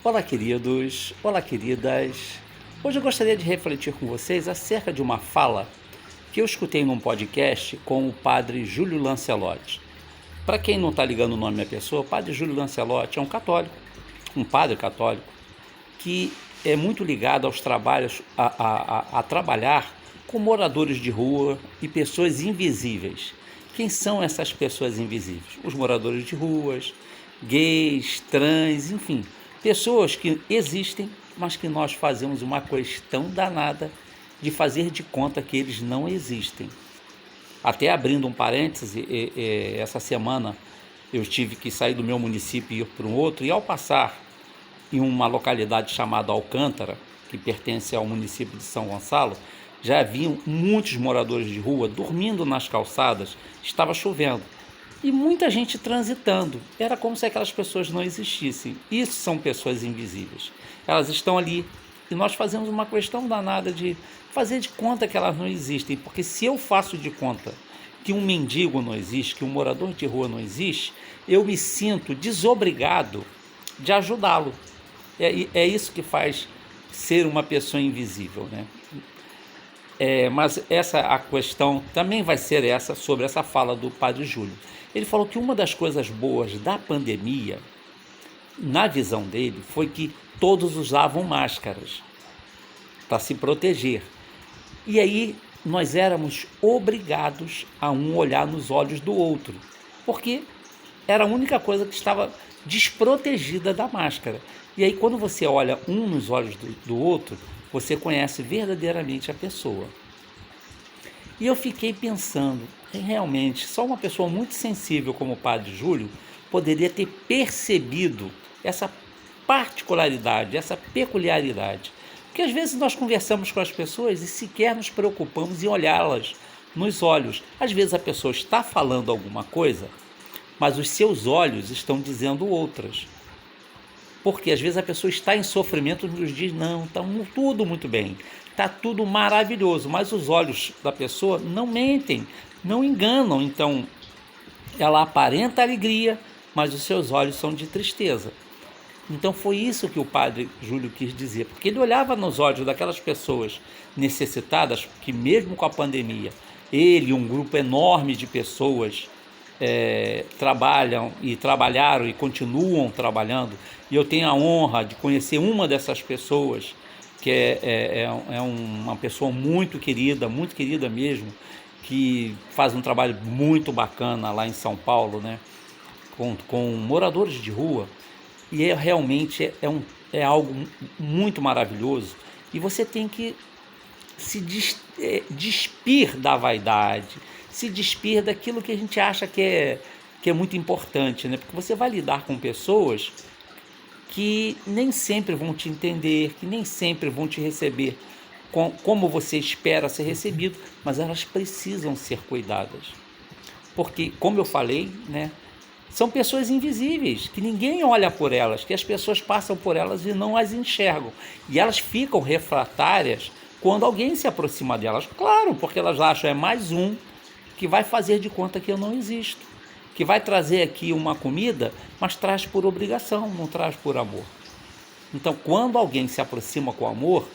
Olá, queridos, olá, queridas. Hoje eu gostaria de refletir com vocês acerca de uma fala que eu escutei num podcast com o padre Júlio Lancelotti. Para quem não está ligando o nome da pessoa, o padre Júlio Lancelotti é um católico, um padre católico, que é muito ligado aos trabalhos, a trabalhar com moradores de rua e pessoas invisíveis. Quem são essas pessoas invisíveis? Os moradores de ruas, gays, trans, enfim, pessoas que existem, mas que nós fazemos uma questão danada de fazer de conta que eles não existem. Até abrindo um parêntese, essa semana eu tive que sair do meu município e ir para um outro, e ao passar em uma localidade chamada Alcântara, que pertence ao município de São Gonçalo, já haviam muitos moradores de rua dormindo nas calçadas, estava chovendo, e muita gente transitando. Era como se aquelas pessoas não existissem. Isso são pessoas invisíveis. Elas estão ali e nós fazemos uma questão danada de fazer de conta que elas não existem, porque se eu faço de conta que um mendigo não existe, que um morador de rua não existe, eu me sinto desobrigado de ajudá-lo. É isso que faz ser uma pessoa invisível, né? Mas a questão também vai ser sobre essa fala do padre Júlio. Ele falou que uma das coisas boas da pandemia, na visão dele, foi que todos usavam máscaras para se proteger. E aí nós éramos obrigados a um olhar nos olhos do outro, porque era a única coisa que estava desprotegida da máscara. E aí quando você olha um nos olhos do outro, você conhece verdadeiramente a pessoa. E eu fiquei pensando, realmente, só uma pessoa muito sensível como o padre Júlio poderia ter percebido essa particularidade, essa peculiaridade. Porque às vezes nós conversamos com as pessoas e sequer nos preocupamos em olhá-las nos olhos. Às vezes a pessoa está falando alguma coisa, mas os seus olhos estão dizendo outras. Porque às vezes a pessoa está em sofrimento e nos diz, não, está tudo muito bem, está tudo maravilhoso, mas os olhos da pessoa não mentem, não enganam. Então ela aparenta alegria, mas os seus olhos são de tristeza. Então foi isso que o padre Júlio quis dizer, porque ele olhava nos olhos daquelas pessoas necessitadas, que mesmo com a pandemia, ele e um grupo enorme de pessoas trabalharam e continuam trabalhando, e eu tenho a honra de conhecer uma dessas pessoas, que é uma pessoa muito querida mesmo, que faz um trabalho muito bacana lá em São Paulo, né, com moradores de rua, e realmente é algo muito maravilhoso, e você tem que se despir da vaidade, se despir daquilo que a gente acha que é muito importante, né? Porque você vai lidar com pessoas que nem sempre vão te entender, que nem sempre vão te receber como você espera ser recebido, mas elas precisam ser cuidadas. Porque, como eu falei, né, são pessoas invisíveis, que ninguém olha por elas, que as pessoas passam por elas e não as enxergam. E elas ficam refratárias quando alguém se aproxima delas. Claro, porque elas acham é mais um que vai fazer de conta que eu não existo, que vai trazer aqui uma comida, mas traz por obrigação, não traz por amor. Então, quando alguém se aproxima com amor,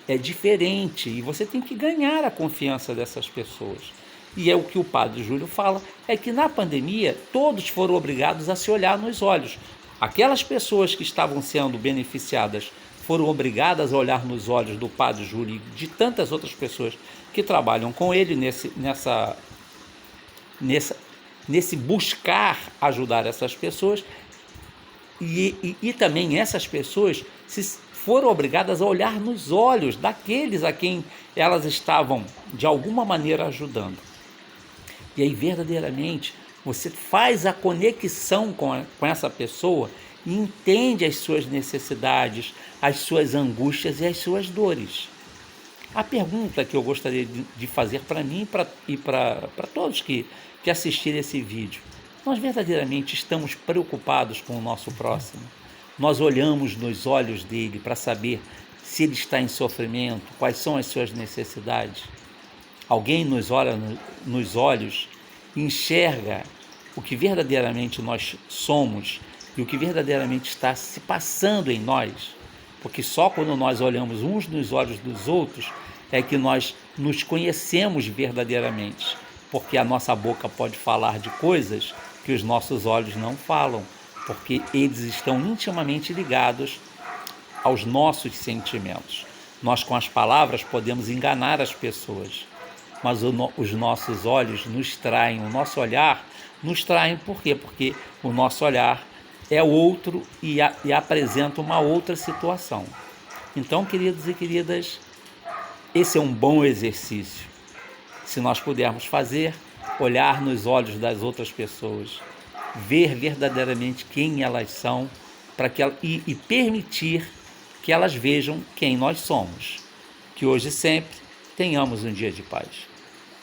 é diferente, e você tem que ganhar a confiança dessas pessoas. E é o que o padre Júlio fala, é que na pandemia todos foram obrigados a se olhar nos olhos. Aquelas pessoas que estavam sendo beneficiadas foram obrigadas a olhar nos olhos do padre Júlio e de tantas outras pessoas que trabalham com ele nesse buscar ajudar essas pessoas, e também essas pessoas foram obrigadas a olhar nos olhos daqueles a quem elas estavam de alguma maneira ajudando. E aí verdadeiramente você faz a conexão com essa pessoa e entende as suas necessidades, as suas angústias e as suas dores. A pergunta que eu gostaria de fazer para mim e para todos que assistirem esse vídeo: nós verdadeiramente estamos preocupados com o nosso próximo? Nós olhamos nos olhos dele para saber se ele está em sofrimento, quais são as suas necessidades? Alguém nos olha nos olhos e enxerga o que verdadeiramente nós somos e o que verdadeiramente está se passando em nós, porque só quando nós olhamos uns nos olhos dos outros é que nós nos conhecemos verdadeiramente, porque a nossa boca pode falar de coisas que os nossos olhos não falam, porque eles estão intimamente ligados aos nossos sentimentos. Nós, com as palavras, podemos enganar as pessoas, mas os nossos olhos nos traem, o nosso olhar nos traem. Por quê? Porque o nosso olhar é outro e apresenta uma outra situação. Então, queridos e queridas, esse é um bom exercício. Se nós pudermos fazer, olhar nos olhos das outras pessoas, ver verdadeiramente quem elas são, e permitir que elas vejam quem nós somos. Que hoje e sempre tenhamos um dia de paz.